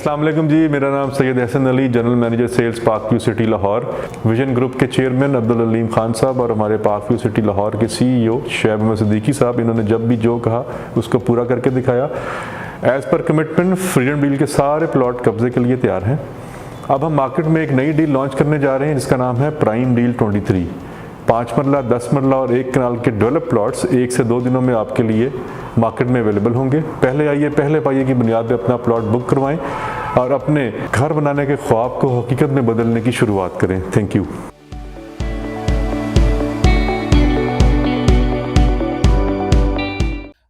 अस्सलाम वालेकुम जी, मेरा नाम Syed Hasan Ali, general manager sales park view city Lahore. Vision group के चेयरमैन अब्दुल अलीम खान साहब और हमारे पार्क व्यू सिटी लाहौर के CEO शुएब अहमद सिद्दीकी साहब, इन्होंने जब भी जो कहा उसको पूरा करके दिखाया। As per commitment freedom deal के सारे प्लॉट कब्जे के लिए तैयार हैं। अब हम मार्केट में एक नई डील लॉन्च करने जा रहे हैं जिसका नाम है प्राइम डील 23। 5 मरला, 10 मरला और 1 कनाल के डेवलप प्लॉट्स 1 से 2 दिनों में आपके लिए मार्केट में अवेलेबल होंगे। पहले आइए, पहले पाइए की बुनियाद पे अपना प्लॉट बुक करवाएं और अपने घर बनाने के ख्वाब को हकीकत में बदलने की शुरुआत करें। Thank you.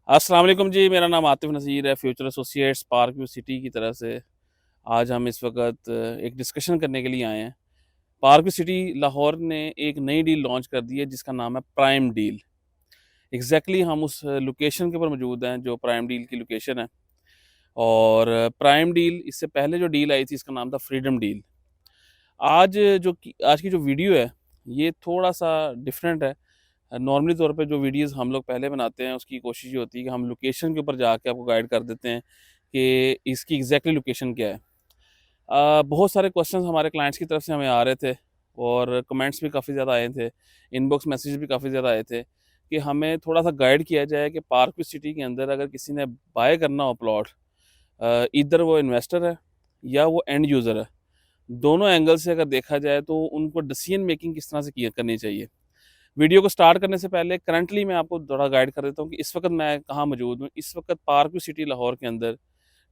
अस्सलाम वालेकुम जी, मेरा नाम आतिफ नज़ीर है, future associates park view city की तरफ से। आज हम इस वक्त एक डिस्कशन करने के लिए आए हैं। पार्क व्यू सिटी लाहौर ने एक नई डील लॉन्च कर दी है जिसका नाम है प्राइम डील। एग्जैक्टली हम उस लोकेशन के ऊपर मौजूद हैं जो प्राइम डील की लोकेशन है। और प्राइम डील, इससे पहले जो डील आई थी इसका नाम था फ्रीडम डील। आज आज की जो वीडियो है ये थोड़ा सा डिफरेंट है। नॉर्मली तौर पे जो वीडियोस हम लोग पहले बनाते हैं उसकी कोशिश ये होती है कि हम लोकेशन के ऊपर जाके आपको गाइड कर देते हैं कि इसकी एग्जैक्टली लोकेशन क्या है। बहुत सारे क्वेश्चंस हमारे क्लाइंट्स की तरफ से हमें आ रहे थे और कमेंट्स भी काफ़ी ज़्यादा आए थे, इनबॉक्स मैसेज भी काफ़ी ज़्यादा आए थे कि हमें थोड़ा सा गाइड किया जाए कि पार्क व्यू सिटी के अंदर अगर किसी ने बाय करना हो प्लॉट, इधर वो इन्वेस्टर है या वो एंड यूज़र है, दोनों एंगल से अगर देखा जाए तो उनको डिसीजन मेकिंग किस तरह से करनी चाहिए। वीडियो को स्टार्ट करने से पहले करंटली मैं आपको थोड़ा गाइड कर देता हूँ कि इस वक्त मैं कहाँ मौजूद हूँ। इस वक्त पार्क व्यू सिटी लाहौर के अंदर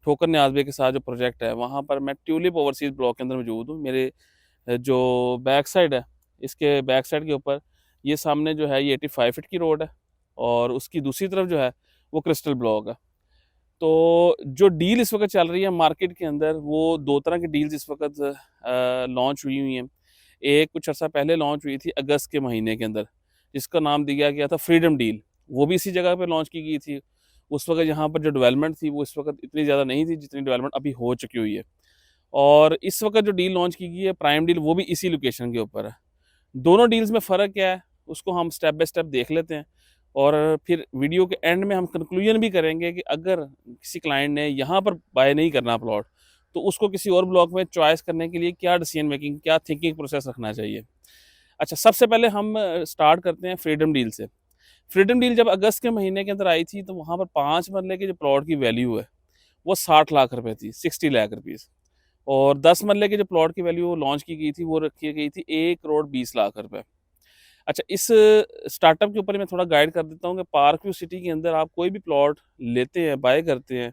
ठोकर न्याज़ बे के साथ जो प्रोजेक्ट है वहाँ पर मैं ट्यूलिप ओवरसीज़ ब्लॉक के अंदर मौजूद हूँ। मेरे जो बैक साइड है, इसके बैक साइड के ऊपर ये सामने जो है ये 85 फीट की रोड है और उसकी दूसरी तरफ जो है वो क्रिस्टल ब्लॉक है। तो जो डील इस वक्त चल रही है मार्केट के अंदर, वो 2 तरह की डील्स इस वक्त लॉन्च हुई हैं। एक कुछ अर्सा पहले लॉन्च हुई थी अगस्त के महीने के अंदर, जिसका नाम दिया गया था फ्रीडम डील। वो भी इसी जगह पे लॉन्च की गई थी। उस वक्त यहाँ पर जो डेवलपमेंट थी वो इस वक्त इतनी ज़्यादा नहीं थी जितनी डेवलपमेंट अभी हो चुकी हुई है। और इस वक्त जो डील लॉन्च की गई है प्राइम डील, वो भी इसी लोकेशन के ऊपर है। दोनों डील्स में फ़र्क क्या है उसको हम स्टेप बाय स्टेप देख लेते हैं और फिर वीडियो के एंड में हम कंक्लूजन भी करेंगे कि अगर किसी क्लाइंट ने यहाँ पर बाय नहीं करना प्लॉट तो उसको किसी और ब्लॉक में चॉइस करने के लिए क्या डिसीजन मेकिंग, क्या थिंकिंग प्रोसेस रखना चाहिए। अच्छा, सबसे पहले हम स्टार्ट करते हैं फ्रीडम डील से। फ्रीडम डील जब अगस्त के महीने के अंदर आई थी तो वहाँ पर 5 मरले के जो प्लॉट की वैल्यू है वो 60 लाख रुपए थी, 60 लाख रुपीज़। और 10 मरले के जो प्लॉट की वैल्यू लॉन्च की गई थी वो रखी गई थी 1 करोड़ 20 लाख रुपए। अच्छा, इस स्टार्टअप के ऊपर मैं थोड़ा गाइड कर देता हूँ कि पार्क व्यू सिटी के अंदर आप कोई भी प्लॉट लेते हैं, बाय करते हैं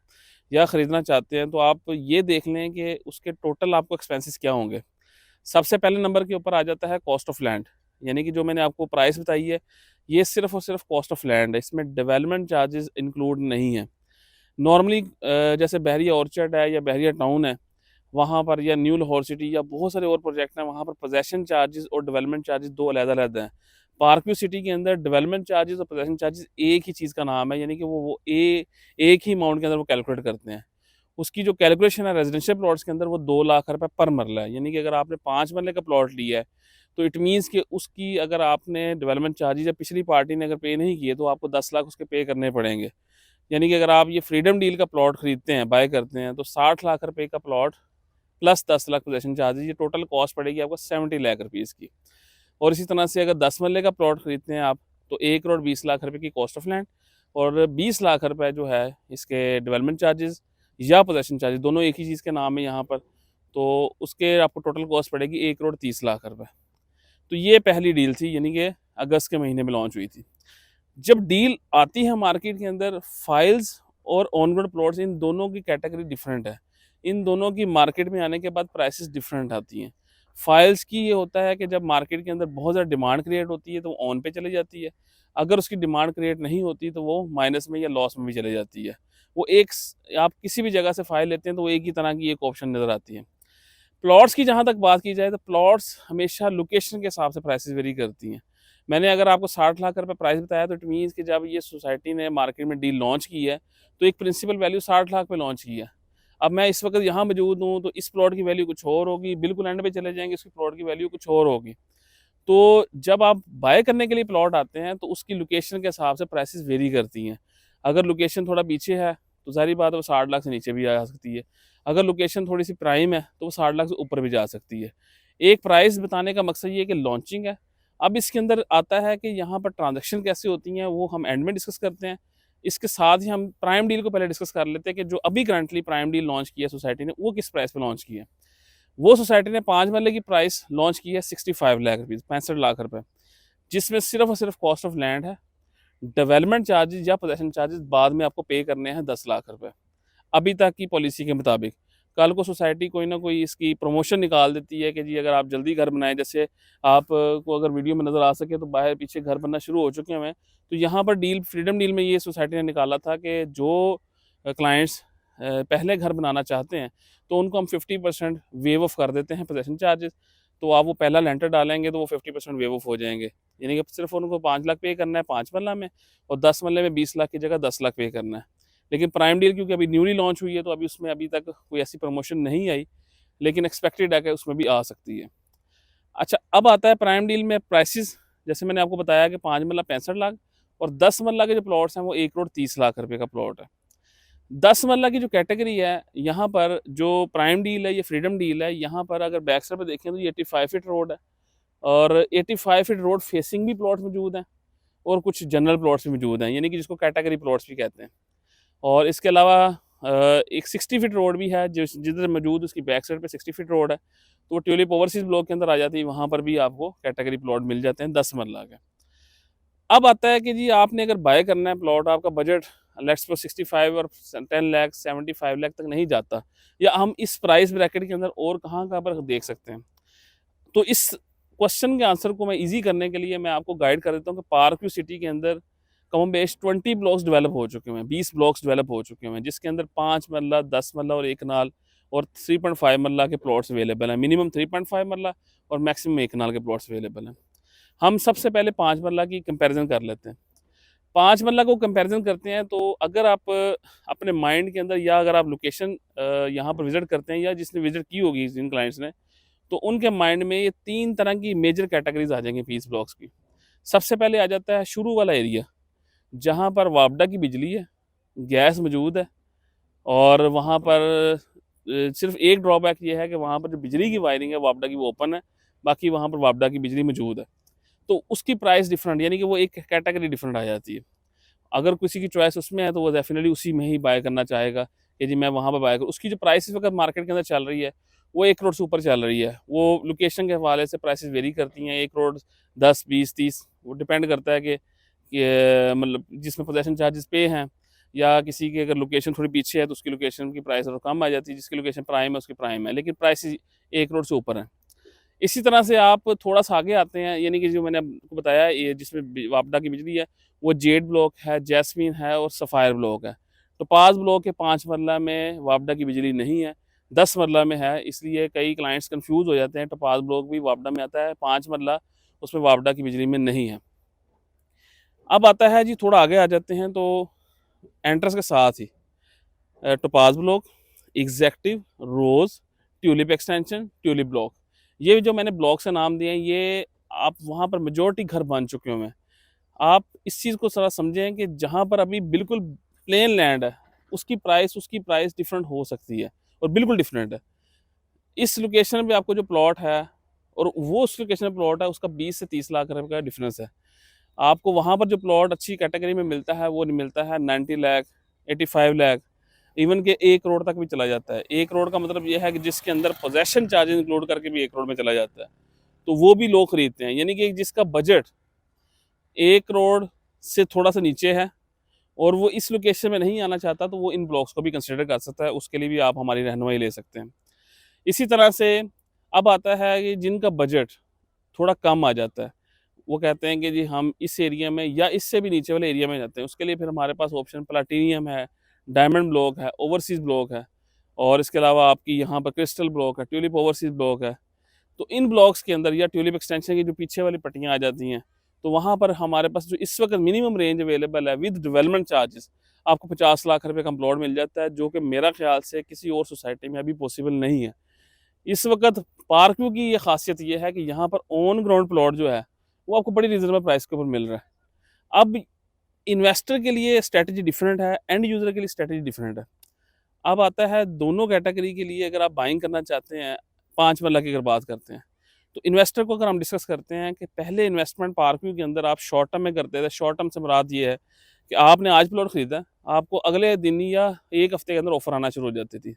या ख़रीदना चाहते हैं तो आप ये देख लें कि उसके टोटल आपको एक्सपेंसेस क्या होंगे। सबसे पहले नंबर के ऊपर आ जाता है कॉस्ट ऑफ लैंड, यानी कि जो मैंने आपको प्राइस बताई है ये सिर्फ और सिर्फ कॉस्ट ऑफ लैंड है, इसमें डेवलपमेंट चार्जेस इंक्लूड नहीं है। नॉर्मली जैसे बहरिया ऑर्चर्ड है या बहरिया टाउन है वहाँ पर, या न्यू लाहौर सिटी या बहुत सारे और प्रोजेक्ट हैं, वहाँ पर पोजेसन चार्जेस और डेवलपमेंट चार्जेस 2 अलग-अलग हैं। पार्क व्यू सिटी के अंदर डेवलपमेंट चार्जेस और पोजेसन चार्जेस एक ही चीज़ का नाम है, यानी कि वो एक ही अमाउंट के अंदर वो कैलकुलेट करते हैं। उसकी जो कैलकुलेशन है रेजिडेंशियल प्लॉट्स के अंदर वो 2 लाख रुपए पर मरला है, यानी कि अगर आपने 5 मरले का प्लॉट लिया है तो इट मीन्स कि उसकी अगर आपने डेवलपमेंट चार्जेस या पिछली पार्टी ने अगर पे नहीं किए तो आपको 10 लाख उसके पे करने पड़ेंगे। यानी कि अगर आप ये फ्रीडम डील का प्लॉट खरीदते हैं, बाय करते हैं तो 60 लाख रुपए का plot plus 10 lakh possession charges, ये टोटल कॉस्ट पड़ेगी आपको 70 लाख रुपीज़ की। और इसी तरह से अगर 10 मरले का प्लॉट खरीदते हैं आप तो 1 करोड़ 20 लाख रुपए की कॉस्ट ऑफ लैंड और 20 लाख रुपए जो है इसके डेवलपमेंट चार्जेस या पोजेसन चार्जेस, दोनों एक ही चीज़ के नाम है यहाँ पर, तो उसके आपको टोटल कॉस्ट पड़ेगी 1 करोड़ 30 लाख रुपए। तो ये पहली डील थी, यानी कि अगस्त के महीने में लॉन्च हुई थी। जब डील आती है मार्केट के अंदर, फाइल्स और ऑनग्राउंड प्लॉट्स, इन दोनों की कैटेगरी डिफरेंट है। इन दोनों की मार्केट में आने के बाद प्राइसेस डिफरेंट आती हैं। फाइल्स की ये होता है कि जब मार्केट के अंदर बहुत ज़्यादा डिमांड क्रिएट होती है तो वो ऑन पे चली जाती है। अगर उसकी डिमांड क्रिएट नहीं होती तो वो माइनस में या लॉस में भी चली जाती है। वो आप किसी भी जगह से फाइल लेते हैं तो वो एक ही तरह की एक ऑप्शन नज़र आती है। प्लॉट्स की जहाँ तक बात की जाए तो प्लॉट्स हमेशा लोकेशन के हिसाब से प्राइसेस वेरी करती हैं। मैंने अगर आपको 60 लाख रुपए प्राइस बताया तो इट मीन्स कि जब ये सोसाइटी ने मार्केट में डील लॉन्च की है तो एक प्रिंसिपल वैल्यू 60 लाख पे लॉन्च की है। अब मैं इस वक्त यहाँ मौजूद हूँ तो इस प्लॉट की वैल्यू कुछ और होगी, बिल्कुल एंड पे चले जाएंगे इसकी प्लॉट की वैल्यू कुछ और होगी। तो जब आप बाय करने के लिए प्लॉट आते हैं तो उसकी लोकेशन के हिसाब से प्राइसेस वेरी करती हैं। अगर लोकेशन थोड़ा पीछे है तो सारी बात है वो 60 लाख से नीचे भी आ सकती है। अगर लोकेशन थोड़ी सी प्राइम है तो वो 60 लाख से ऊपर भी जा सकती है। एक प्राइस बताने का मकसद ये है कि लॉन्चिंग है। अब इसके अंदर आता है कि यहाँ पर ट्रांजैक्शन कैसे होती हैं, वो हम एंड में डिस्कस करते हैं। इसके साथ ही हम प्राइम डील को पहले डिस्कस कर लेते हैं कि जो अभी करंटली प्राइम डील लॉन्च की है सोसाइटी ने, वो किस प्राइस पे लॉन्च की है। वो सोसाइटी ने 5 मरले की प्राइस लॉन्च की है 65 लाख रुपीज़, 65 लाख रुपए, जिसमें सिर्फ और सिर्फ कॉस्ट ऑफ लैंड है। डेवलपमेंट चार्जेस या पोजेसन चार्जेस बाद में आपको पे करने हैं 10 लाख रुपए, अभी तक की पॉलिसी के मुताबिक। कल को सोसाइटी कोई ना कोई इसकी प्रमोशन निकाल देती है कि जी अगर आप जल्दी घर बनाएं, जैसे आप को अगर वीडियो में नज़र आ सके तो बाहर पीछे घर बनना शुरू हो चुके हैं। तो यहाँ पर डील, फ्रीडम डील में ये सोसाइटी ने निकाला था कि जो क्लाइंट्स पहले घर बनाना चाहते हैं तो उनको हम 50% वेव ऑफ कर देते हैं पोजेसन चार्जेस। तो आप वो पहला लेंटर डालेंगे तो वो 50% वेव ऑफ हो जाएंगे, यानी कि सिर्फ उनको 5 लाख पे करना है 5 मरला में, और 10 मरले में 20 लाख की जगह 10 लाख पे करना है। लेकिन प्राइम डील क्योंकि अभी न्यूली लॉन्च हुई है तो अभी उसमें अभी तक कोई ऐसी प्रमोशन नहीं आई, लेकिन एक्सपेक्टेड है कि उसमें भी आ सकती है। अच्छा, अब आता है प्राइम डील में प्राइसेस। जैसे मैंने आपको बताया कि 5 मरला 65 लाख और 10 मरला के जो प्लॉट्स हैं वो 1,30,00,000 रुपये का प्लॉट है। 10 मरला की जो कैटेगरी है, यहाँ पर जो प्राइम डील है, ये फ्रीडम डील है, यहाँ पर अगर बैक साइड पर देखें तो ये 85 फीट रोड है, और 85 फीट रोड फेसिंग भी प्लॉट मौजूद हैं और कुछ जनरल प्लॉट्स भी मौजूद हैं, यानी कि जिसको कैटेगरी प्लॉट्स भी कहते हैं। और इसके अलावा एक 60 फीट रोड भी है जिधर मौजूद, उसकी बैक साइड पे 60 फीट रोड है, तो वो ट्यूलिप ओवरसीज ब्लॉक के अंदर आ जाती है, वहाँ पर भी आपको कैटेगरी प्लॉट मिल जाते हैं 10 मरला के। अब आता है कि जी आपने अगर बाय करना है प्लॉट, आपका बजट लेट्स फॉर 65 और 10 लाख 75 लाख तक नहीं जाता, या हम इस प्राइस ब्रैकेट के अंदर और कहाँ कहाँ पर देख सकते हैं। तो इस क्वेश्चन के आंसर को मैं इजी करने के लिए मैं आपको गाइड कर देता हूँ कि पार्क व्यू सिटी के अंदर कम बेश 20 ब्लॉक्स डेवलप हो चुके हैं, 20 ब्लॉक्स डेवलप हो चुके हैं, जिसके अंदर 5 मरला, 10 मरला और 1 नाल और 3.5 मरला के प्लॉट्स अवेलेबल हैं। मिनिमम 3.5 मरला और मैक्सिमम 1 नाल के प्लॉट्स अवेलेबल हैं। हम सबसे पहले 5 मरला की कंपैरिजन कर लेते हैं। 5 मरला को कंपैरिजन करते हैं तो अगर आप अपने माइंड के अंदर, या अगर आप लोकेशन यहाँ पर विजिट करते हैं, या जिसने विजिट की होगी जिन क्लाइंट्स ने, तो उनके माइंड में ये 3 तरह की मेजर कैटेगरीज आ जाएंगी 20 ब्लॉक्स की। सबसे पहले आ जाता है शुरू वाला एरिया, जहाँ पर वापडा की बिजली है, गैस मौजूद है, और वहाँ पर सिर्फ एक ड्रॉबैक ये है कि वहाँ पर जो बिजली की वायरिंग है वापडा की वो ओपन है, बाकी वहाँ पर वापडा की बिजली मौजूद है। तो उसकी प्राइस डिफरेंट, यानी कि वो एक कैटेगरी डिफरेंट आ जाती है। अगर किसी की चॉइस उसमें है तो वो डेफिनेटली उसी में ही बाय करना चाहेगा कि जी मैं वहाँ पर बाय करूँ। उसकी जो प्राइस इस वक्त मार्केट के अंदर चल रही है वो 1 करोड़ से ऊपर चल रही है। वो लोकेशन के हवाले से प्राइसेस वेरी करती हैं, 1 करोड़ 10, 20, 30, वो डिपेंड करता है कि मतलब जिसमें पोजेसन चार्जेस पे हैं, या किसी की अगर लोकेशन थोड़ी पीछे है तो उसकी लोकेशन की प्राइस और कम आ जाती है, जिसकी लोकेशन प्राइम है उसकी प्राइम है, लेकिन प्राइस 1 करोड़ से ऊपर है। इसी तरह से आप थोड़ा सा आगे आते हैं, यानी कि जो मैंने आपको बताया ये जिसमें वापडा की बिजली है, वो जेड ब्लॉक है, जैस्मीन है और सफ़ायर ब्लॉक है। तो 5 ब्लॉक के 5 मरला में वापडा की बिजली नहीं है, 10 मरला में है, इसलिए कई क्लाइंट्स कंफ्यूज हो जाते हैं। टपास ब्लॉक भी वापडा में आता है, 5 मरला उसमें वापडा की बिजली में नहीं है। अब आता है जी, थोड़ा आगे आ जाते हैं तो एंट्रेंस के साथ ही टोपाज ब्लॉक, एग्जेक्टिव, रोज, ट्यूलिप एक्सटेंशन, ट्यूलिप ब्लॉक, ये जो मैंने ब्लॉक से नाम दिए हैं, ये आप वहाँ पर मेजोरिटी घर बन चुके हैं। आप इस चीज़ को थोड़ा समझें कि जहाँ पर अभी बिल्कुल प्लेन लैंड है उसकी प्राइस डिफरेंट हो सकती है, और बिल्कुल डिफरेंट है। इस लोकेशन पे आपको जो प्लॉट है और वो उस लोकेशन पे प्लॉट है, उसका 20 से 30 लाख रुपए का डिफरेंस है। आपको वहाँ पर जो प्लॉट अच्छी कैटेगरी में मिलता है वो नहीं मिलता है 90 लाख, 85 लाख, इवन के 1 करोड़ तक भी चला जाता है। 1 करोड़ का मतलब ये है कि जिसके अंदर पोजेसन चार्जेस इंक्लूड करके भी 1 करोड़ में चला जाता है, तो वो भी लोग खरीदते हैं। यानी कि जिसका बजट 1 करोड़ से थोड़ा सा नीचे है और वो इस लोकेशन में नहीं आना चाहता, तो वो इन ब्लॉक्स को भी कंसिडर कर सकता है, उसके लिए भी आप हमारी रहनुमाई ले सकते हैं। इसी तरह से अब आता है कि जिनका बजट थोड़ा कम आ जाता है, वो कहते हैं कि जी हम इस एरिया में या इससे भी नीचे वाले एरिया में जाते हैं, उसके लिए फिर हमारे पास ऑप्शन प्लाटीनियम है, डायमंड ब्लॉक है, ओवरसीज़ ब्लॉक है, और इसके अलावा आपकी यहाँ पर क्रिस्टल ब्लॉक है, ट्यूलिप ओवरसीज़ ब्लॉक है। तो इन ब्लॉक्स के अंदर या ट्यूलिप एक्सटेंशन की जो पीछे वाली पट्टियाँ आ जाती हैं, तो वहाँ पर हमारे पास जो इस वक्त मिनिमम रेंज अवेलेबल है विद डेवलपमेंट चार्जेस, आपको 50 लाख रुपए का प्लॉट मिल जाता है, जो कि मेरा ख्याल से किसी और सोसाइटी में अभी पॉसिबल नहीं है। इस वक्त पार्क व्यू की ये खासियत ये है कि यहाँ पर ऑन ग्राउंड प्लॉट जो है वो आपको बड़ी रिजनेबल प्राइस के ऊपर मिल रहा है। अब इन्वेस्टर के लिए स्ट्रेटजी डिफरेंट है, एंड यूज़र के लिए स्ट्रेटजी डिफरेंट है। अब आता है दोनों कैटेगरी के लिए, अगर आप बाइंग करना चाहते हैं 5 मरला की अगर बात करते हैं, तो इन्वेस्टर को अगर हम डिस्कस करते हैं कि पहले इन्वेस्टमेंट पार्क व्यू के अंदर आप शॉर्ट टर्म में करते थे। शॉर्ट टर्म से मुराद ये है कि आपने आज प्लॉट खरीदा, आपको अगले दिन या 1 हफ्ते के अंदर ऑफर आना शुरू हो जाती थी।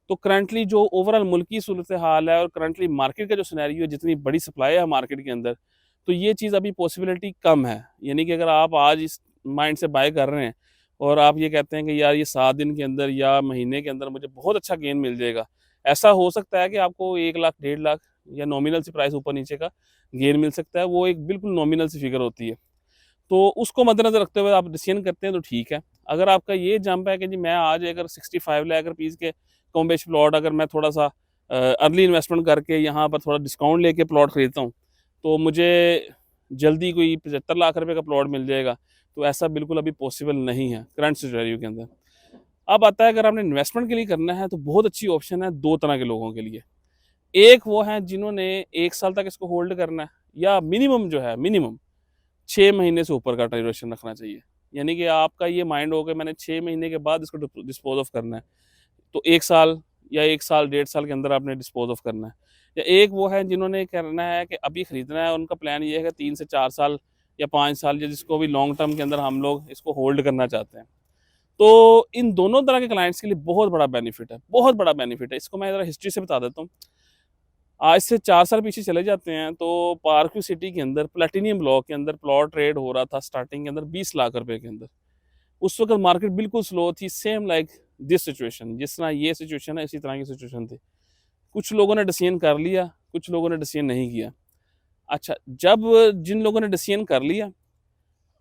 तो करंटली जो ओवरऑल मुल्क की सूरत हाल है और करंटली मार्केट का जो सिनेरियो है, जितनी बड़ी सप्लाई है मार्केट के अंदर, तो ये चीज़ अभी पॉसिबिलिटी कम है। यानी कि अगर आप आज इस माइंड से बाय कर रहे हैं और आप ये कहते हैं कि यार ये 7 दिन के अंदर या महीने के अंदर मुझे बहुत अच्छा गेन मिल जाएगा, ऐसा हो सकता है कि आपको 1 लाख, 1.5 लाख या नॉमिनल सी प्राइस ऊपर नीचे का गेन मिल सकता है। वो एक बिल्कुल नॉमिनल सी फिगर होती है। तो उसको मद्देनज़र रखते हुए आप डिसीजन करते हैं तो ठीक है। अगर आपका ये जंप है कि जी मैं आज अगर 65 लाख रुपीज़ के कम बेश प्लॉट अगर मैं थोड़ा-सा अर्ली इन्वेस्टमेंट करके यहाँ पर थोड़ा डिस्काउंट लेके प्लॉट खरीदता हूँ, तो मुझे जल्दी कोई 75 लाख रुपए का प्लॉट मिल जाएगा, तो ऐसा बिल्कुल अभी पॉसिबल नहीं है करंट सिनेरियो के अंदर। अब आता है अगर आपने इन्वेस्टमेंट के लिए करना है, तो बहुत अच्छी ऑप्शन है 2 तरह के लोगों के लिए। एक वो हैं जिन्होंने 1 साल तक इसको होल्ड करना है, या मिनिमम जो है मिनिमम 6 महीने से ऊपर का ड्यूरेशन रखना चाहिए। यानी कि आपका ये माइंड हो कि मैंने 6 महीने के बाद इसको डिस्पोज़ ऑफ करना है। तो 1 साल या 1 साल, 1.5 साल के अंदर आपने डिस्पोज़ ऑफ करना है। या एक वो है जिन्होंने करना है कि अभी खरीदना है, उनका प्लान ये है कि 3 से 4 साल या 5 साल, या जिसको भी लॉन्ग टर्म के अंदर हम लोग इसको होल्ड करना चाहते हैं। तो इन दोनों तरह के क्लाइंट्स के लिए बहुत बड़ा बेनिफिट है, बहुत बड़ा बेनिफिट है। इसको मैं ज़रा हिस्ट्री से बता देता हूँ। आज से 4 साल पीछे चले जाते हैं, तो पार्क व्यू सिटी के अंदर प्लैटिनियम ब्लॉक के अंदर प्लॉट ट्रेड हो रहा था स्टार्टिंग के अंदर 20 लाख रुपए के अंदर। उस वक़्त मार्केट बिल्कुल स्लो थी, सेम लाइक दिस सिचुएशन, जिस तरह ये सिचुएशन है इसी तरह की सिचुएशन थी। कुछ लोगों ने डिसीजन कर लिया, कुछ लोगों ने डिसीजन नहीं किया। अच्छा, जब जिन लोगों ने डिसीजन कर लिया,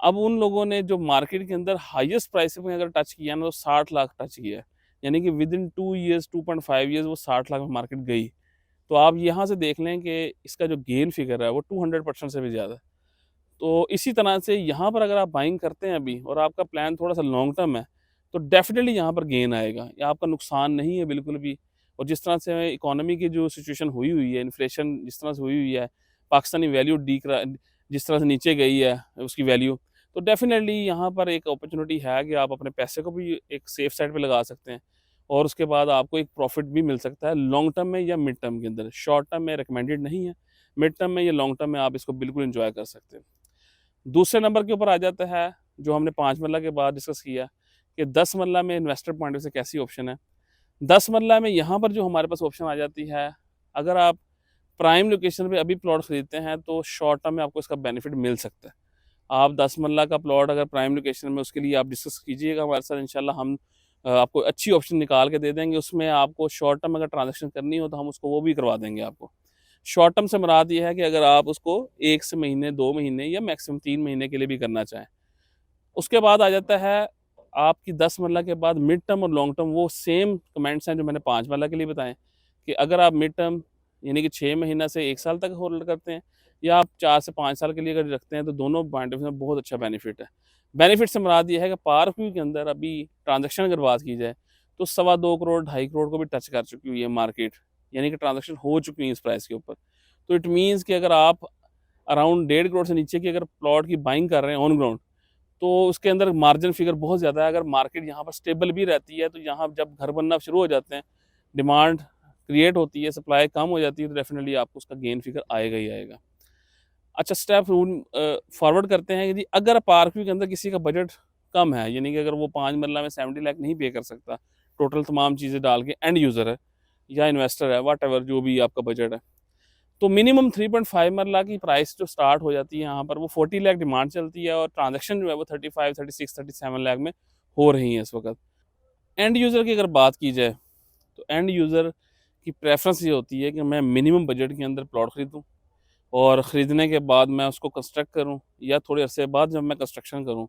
अब उन लोगों ने जो मार्केट के अंदर हाईएस्ट प्राइस में अगर टच किया ना, तो 60 लाख टच किया है। यानी कि विदिन 2 ईयर्स, 2.5 ईयर्स वो 60 लाख में मार्केट गई। तो आप यहाँ से देख लें कि इसका जो गेन फिगर है वो 200% से भी ज़्यादा है। तो इसी तरह से यहाँ पर अगर आप बाइंग करते हैं अभी और आपका प्लान थोड़ा-सा लॉन्ग टर्म है, तो डेफ़िनेटली यहाँ पर गेन आएगा। या आपका नुकसान नहीं है बिल्कुल भी। और जिस तरह से इकोनॉमी की जो सिचुएशन हुई हुई है, इन्फ्लेशन जिस तरह से हुई हुई है, पाकिस्तानी वैल्यू जिस तरह से नीचे गई है उसकी वैल्यू, तो डेफ़िनेटली यहाँ पर एक अपॉर्च्युनिटी है कि आप अपने पैसे को भी एक सेफ साइड पे लगा सकते हैं। और उसके बाद आपको एक प्रॉफ़िट भी मिल सकता है लॉन्ग टर्म में या मिड टर्म के अंदर। शॉर्ट टर्म में रिकमेंडेड नहीं है, मिड टर्म में या लॉन्ग टर्म में आप इसको बिल्कुल एन्जॉय कर सकते हैं। दूसरे नंबर के ऊपर आ जाता है, जो हमने 5 मरला के बाद डिस्कस किया, कि 10 मरला में इन्वेस्टर पॉइंट ऑफ व्यू से कैसी ऑप्शन है। 10 मरला में यहाँ पर जो हमारे पास ऑप्शन आ जाती है, अगर आप प्राइम लोकेशन पे अभी प्लॉट खरीदते हैं, तो शॉर्ट टर्म में आपको इसका बेनिफिट मिल सकता है। आप 10 मरला का प्लॉट अगर प्राइम लोकेशन में, उसके लिए आप डिस्कस कीजिएगा हमारे साथ, इंशाल्लाह हम आपको अच्छी ऑप्शन निकाल के दे देंगे। उसमें आपको शॉर्ट टर्म अगर ट्रांजैक्शन करनी हो, तो हम उसको वो भी करवा देंगे आपको। शॉर्ट टर्म से मुराद ये है कि अगर आप उसको 1 से महीने, 2 महीने या मैक्सिमम 3 महीने के लिए भी करना चाहें। उसके बाद आ जाता है आपकी 10 मरला के बाद मिड टर्म और लॉन्ग टर्म, वो सेम कमेंट्स हैं जो मैंने 5 मरला के लिए बताएँ, कि अगर आप मिड टर्म यानी कि 6 महीना से 1 साल तक होल्ड करते हैं, या आप 4 से 5 साल के लिए अगर रखते हैं, तो दोनों पॉइंट ऑफ व्यू में बहुत अच्छा बेनिफिट है। बेनिफिट से मुराद ये है कि पार्क व्यू के अंदर अभी ट्रांज़ैक्शन अगर बात की जाए, तो सवा 2 करोड़, 2.5 करोड़ को भी टच कर चुकी हुई है मार्केट, यानी कि ट्रांज़ैक्शन हो चुकी है इस प्राइस के ऊपर। तो इट मीन्स कि अगर आप अराउंड 1.5 करोड़ से नीचे की अगर प्लॉट की बाइंग कर रहे हैं ऑन ग्राउंड, तो उसके अंदर मार्जिन फिगर बहुत ज़्यादा है। अगर मार्केट यहाँ पर स्टेबल भी रहती है, तो यहाँ जब घर बनना शुरू हो जाते हैं, डिमांड क्रिएट होती है, सप्लाई कम हो जाती है, तो डेफिनेटली आपको उसका गेन फिगर आएगा ही आएगा। अच्छा, स्टेप फॉरवर्ड करते हैं कि जी अगर पार्क व्यू के अंदर किसी का बजट कम है, यानी कि अगर वो 5 मरला में 70 लाख नहीं पे कर सकता, टोटल तमाम चीज़ें डाल के, एंड यूज़र है या इन्वेस्टर है, व्हाटएवर जो भी आपका बजट है, तो मिनिमम 3.5 मरला की प्राइस जो स्टार्ट हो जाती है यहाँ पर, वो 40 लाख डिमांड चलती है, और ट्रांजैक्शन जो है वो 35, 36, 37 लाख में हो रही हैं इस वक्त। एंड यूज़र की अगर बात की जाए, तो एंड यूज़र की प्रेफरेंस ये होती है कि मैं मिनिमम बजट के अंदर प्लॉट खरीदूँ, और ख़रीदने के बाद मैं उसको कंस्ट्रक्ट करूँ, या थोड़े अरसे बाद जब मैं कंस्ट्रक्शन करूँ,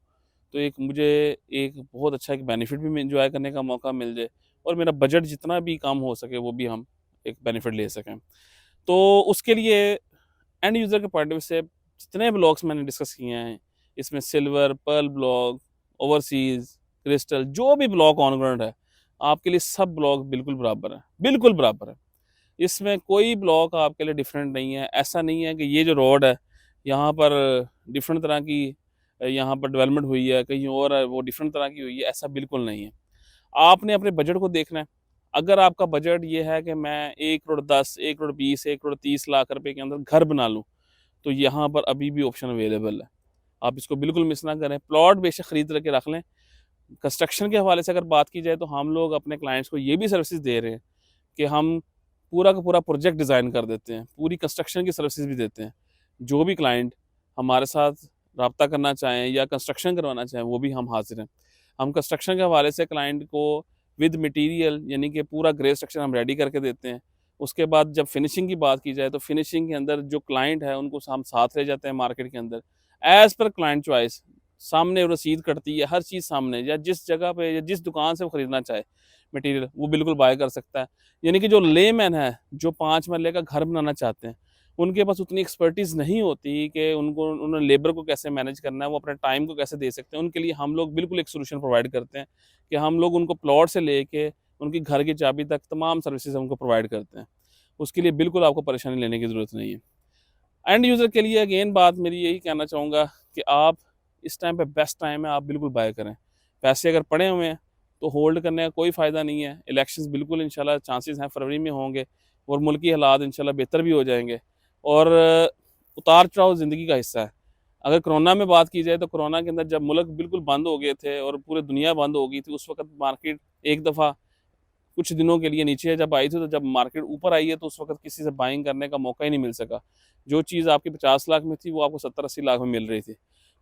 तो एक मुझे एक बहुत अच्छा एक बेनिफिट भी एंजॉय करने का मौका मिल जाए, और मेरा बजट जितना भी कम हो सके वो भी हम एक बेनिफिट ले सकें। तो उसके लिए एंड यूज़र के पॉइंट ऑफ व्यू से जितने ब्लॉक्स मैंने डिस्कस किए हैं, इसमें silver, pearl block, overseas, crystal, जो भी ब्लॉक ऑन ग्राउंड है, आपके लिए सब ब्लॉक बिल्कुल बराबर है, बिल्कुल बराबर है। इसमें कोई ब्लॉक आपके लिए डिफरेंट नहीं है। ऐसा नहीं है कि ये जो रोड है, यहाँ पर डिफरेंट तरह की यहाँ पर डेवलपमेंट हुई है, कहीं और है वो डिफरेंट तरह की हुई है, ऐसा बिल्कुल नहीं है। आपने अपने बजट को देखना है। अगर आपका बजट ये है कि मैं 1 करोड़ 10, 1 करोड़ 20, 1 करोड़ 30 लाख रुपए के अंदर घर बना लूँ, तो यहाँ पर अभी भी ऑप्शन अवेलेबल है। आप इसको बिल्कुल मिस ना करें। प्लॉट बेशक खरीद के रख लें। कंस्ट्रक्शन के हवाले से अगर बात की जाए तो हम लोग अपने क्लाइंट्स को ये भी सर्विसेज दे रहे हैं कि हम पूरा का पूरा प्रोजेक्ट डिज़ाइन कर देते हैं, पूरी कंस्ट्रक्शन की सर्विसेज भी देते हैं। जो भी क्लाइंट हमारे साथ रब्ता करना चाहें या कंस्ट्रक्शन करवाना चाहें, वो भी हम हाज़िर हैं। हम कंस्ट्रक्शन के हवाले से क्लाइंट को विद मटीरियल यानी कि पूरा ग्रे स्ट्रक्चर हम रेडी करके देते हैं। उसके बाद जब फिनिशिंग की बात की जाए तो फिनिशिंग के अंदर जो क्लाइंट है उनको हम साथ ले जाते हैं मार्केट के अंदर, एज़ पर क्लाइंट चॉइस। सामने रसीद कटती है, हर चीज़ सामने, या जिस जगह पे या जिस दुकान से वो ख़रीदना चाहे मटीरियल, वो बिल्कुल बाय कर सकता है। यानी कि जो लेमैन है, जो 5 मरले का घर बनाना चाहते हैं, उनके पास उतनी एक्सपर्टीज़ नहीं होती कि उन्होंने लेबर को कैसे मैनेज करना है, वो अपने टाइम को कैसे दे सकते हैं। उनके लिए हम लोग बिल्कुल एक सॉल्यूशन प्रोवाइड करते हैं कि हम लोग उनको प्लॉट से लेके उनकी घर की चाबी तक तमाम सर्विसेज उनको प्रोवाइड करते हैं। उसके लिए बिल्कुल आपको परेशानी लेने की ज़रूरत नहीं है। एंड यूज़र के लिए अगेन बात मेरी यही कहना चाहूँगा कि आप इस टाइम पे बेस्ट टाइम है, आप बिल्कुल बाय करें। पैसे अगर पड़े हुए हैं तो होल्ड करने का कोई फ़ायदा नहीं है। इलेक्शंस बिल्कुल इंशाल्लाह चांसेस हैं फरवरी में होंगे और मुल्की हालात इंशाल्लाह बेहतर भी हो जाएंगे। और उतार चढ़ाव ज़िंदगी का हिस्सा है। अगर कोरोना में बात की जाए तो कोरोना के अंदर जब मुल्क बिल्कुल बंद हो गए थे और पूरी दुनिया बंद हो गई थी, उस वक्त मार्केट एक दफ़ा कुछ दिनों के लिए नीचे जब आई थी, तो जब मार्केट ऊपर आई है तो उस वक्त किसी से बाइंग करने का मौका ही नहीं मिल सका। जो चीज़ आपकी 50 लाख में थी वो आपको 70-80 लाख में मिल रही थी।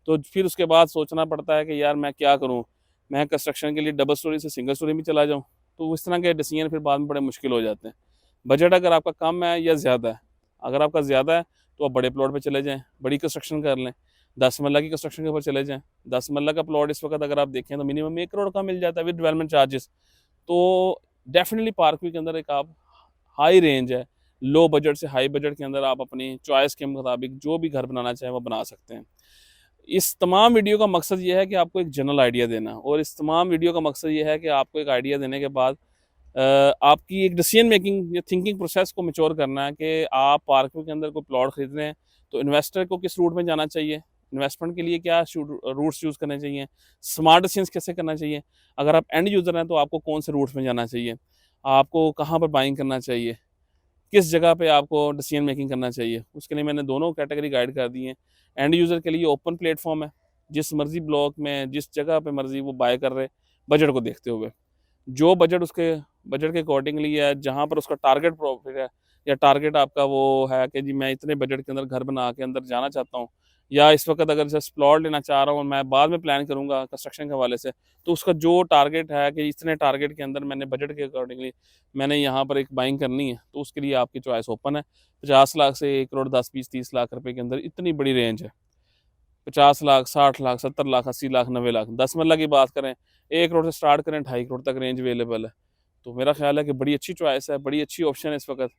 तो फिर उसके बाद सोचना पड़ता है कि यार मैं क्या करूँ? मैं कंस्ट्रक्शन के लिए डबल स्टोरी से सिंगल स्टोरी में चला जाऊँ? तो इस तरह के डिसीजन फिर बाद में बड़े मुश्किल हो जाते हैं। बजट अगर आपका कम है या ज़्यादा है, अगर आपका ज़्यादा है तो आप बड़े प्लॉट पे चले जाएँ, बड़ी कंस्ट्रक्शन कर लें। 10 मरला की कंस्ट्रक्शन के ऊपर चले जाएँ। 10 मरला का प्लॉट इस वक्त अगर आप देखें तो मिनिमम 1 करोड़ का मिल जाता है विद डेवलपमेंट चार्जेस। तो डेफिनेटली पार्कव्यू के अंदर एक आप हाई रेंज है, लो बजट से हाई बजट के अंदर आप अपनी चॉइस के मुताबिक जो भी घर बनाना चाहें वो बना सकते हैं। इस तमाम वीडियो का मकसद ये है कि आपको एक जनरल आइडिया देना, और इस तमाम वीडियो का मकसद ये है कि आपको एक आइडिया देने के बाद आपकी एक डिसीजन मेकिंग या थिंकिंग प्रोसेस को मैच्योर करना है कि आप पार्कव्यू के अंदर कोई प्लॉट खरीद रहे हैं तो इन्वेस्टर को किस रूट में जाना चाहिए, इन्वेस्टमेंट के लिए क्या रूट्स यूज़ करने चाहिए, स्मार्ट डिसीजंस कैसे करना चाहिए। अगर आप एंड यूज़र हैं तो आपको कौन से रूट्स में जाना चाहिए, आपको कहाँ पर बाइंग करना चाहिए, किस जगह पे आपको डिसीजन मेकिंग करना चाहिए। उसके लिए मैंने दोनों कैटेगरी गाइड कर दी हैं। एंड यूज़र के लिए ओपन प्लेटफॉर्म है, जिस मर्जी ब्लॉक में जिस जगह पे मर्जी वो बाय कर रहे, बजट को देखते हुए। जो बजट उसके बजट के अकॉर्डिंगली है, जहाँ पर उसका टारगेट प्रॉफिट है या टारगेट आपका वो है कि जी मैं इतने बजट के अंदर घर बना के अंदर जाना चाहता हूँ, या इस वक्त अगर जस्ट प्लॉट लेना चाह रहा हूँ और मैं बाद में प्लान करूँगा कंस्ट्रक्शन के हवाले से, तो उसका जो टारगेट है कि इतने टारगेट के अंदर मैंने बजट के अकॉर्डिंगली मैंने यहाँ पर एक बाइंग करनी है, तो उसके लिए आपकी चॉइस ओपन है। 50 लाख से 1 करोड़ 10, 20, 30 लाख रुपए के अंदर इतनी बड़ी रेंज है। 50 लाख, 60 लाख, 70 लाख, 80 लाख, 90 लाख, 10 मरला की बात करें, 1 करोड़ से स्टार्ट करें, 2.5 करोड़ तक रेंज अवेलेबल है। तो मेरा ख्याल है कि बड़ी अच्छी चॉइस है, बड़ी अच्छी ऑप्शन है इस वक्त।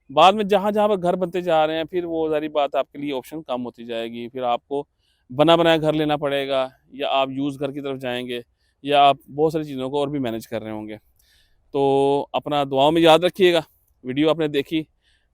बाद में जहाँ जहाँ पर घर बनते जा रहे हैं, फिर वो सारी बात आपके लिए ऑप्शन कम होती जाएगी। फिर आपको बना बनाया घर लेना पड़ेगा, या आप यूज़ घर की तरफ जाएंगे, या आप बहुत सारी चीज़ों को और भी मैनेज कर रहे होंगे। तो अपना दुआओं में याद रखिएगा। वीडियो आपने देखी,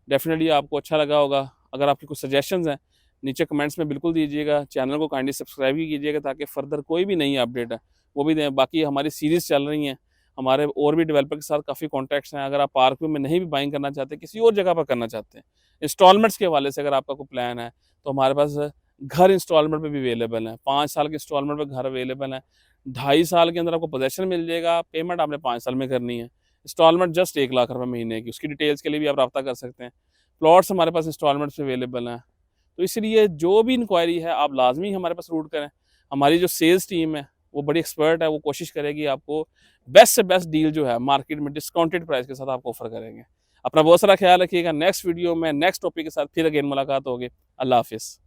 डेफिनेटली आपको अच्छा लगा होगा। अगर आपकी कुछ सजेशंस हैं नीचे कमेंट्स में बिल्कुल दीजिएगा। चैनल को काइंडली सब्सक्राइब भी कीजिएगा ताकि फर्दर कोई भी नई अपडेट है वो भी दें। बाकी हमारी सीरीज़ चल रही हैं, हमारे और भी डेवलपर के साथ काफ़ी कॉन्टैक्ट्स हैं। अगर आप पार्कव्यू में नहीं भी बाइंग करना चाहते, किसी और जगह पर करना चाहते हैं, इंस्टॉलमेंट्स के हवाले से अगर आपका कोई प्लान है, तो हमारे पास घर इंस्टॉलमेंट पे भी अवेलेबल हैं। 5 साल के इंस्टॉलमेंट पे घर अवेलेबल हैं। 2.5 साल के अंदर आपको पोजेसन मिल जाएगा। पेमेंट आपने 5 साल में करनी है। इंस्टॉलमेंट जस्ट 1 लाख रुपये महीने की। उसकी डिटेल्स के लिए भी आप रब्ता कर सकते हैं। प्लॉट्स हमारे पास इंस्टॉलमेंट्स पे अवेलेबल हैं। तो इसलिए जो भी इंक्वायरी है आप लाजमी हमारे पास रूट करें। हमारी जो सेल्स टीम है वो बड़ी एक्सपर्ट है, वो कोशिश करेगी आपको बेस्ट से बेस्ट डील जो है मार्केट में डिस्काउंटेड प्राइस के साथ आपको ऑफर करेंगे। अपना बहुत सारा ख्याल रखिएगा। नेक्स्ट वीडियो में नेक्स्ट टॉपिक के साथ फिर अगेन मुलाकात होगी। अल्लाह हाफिज़।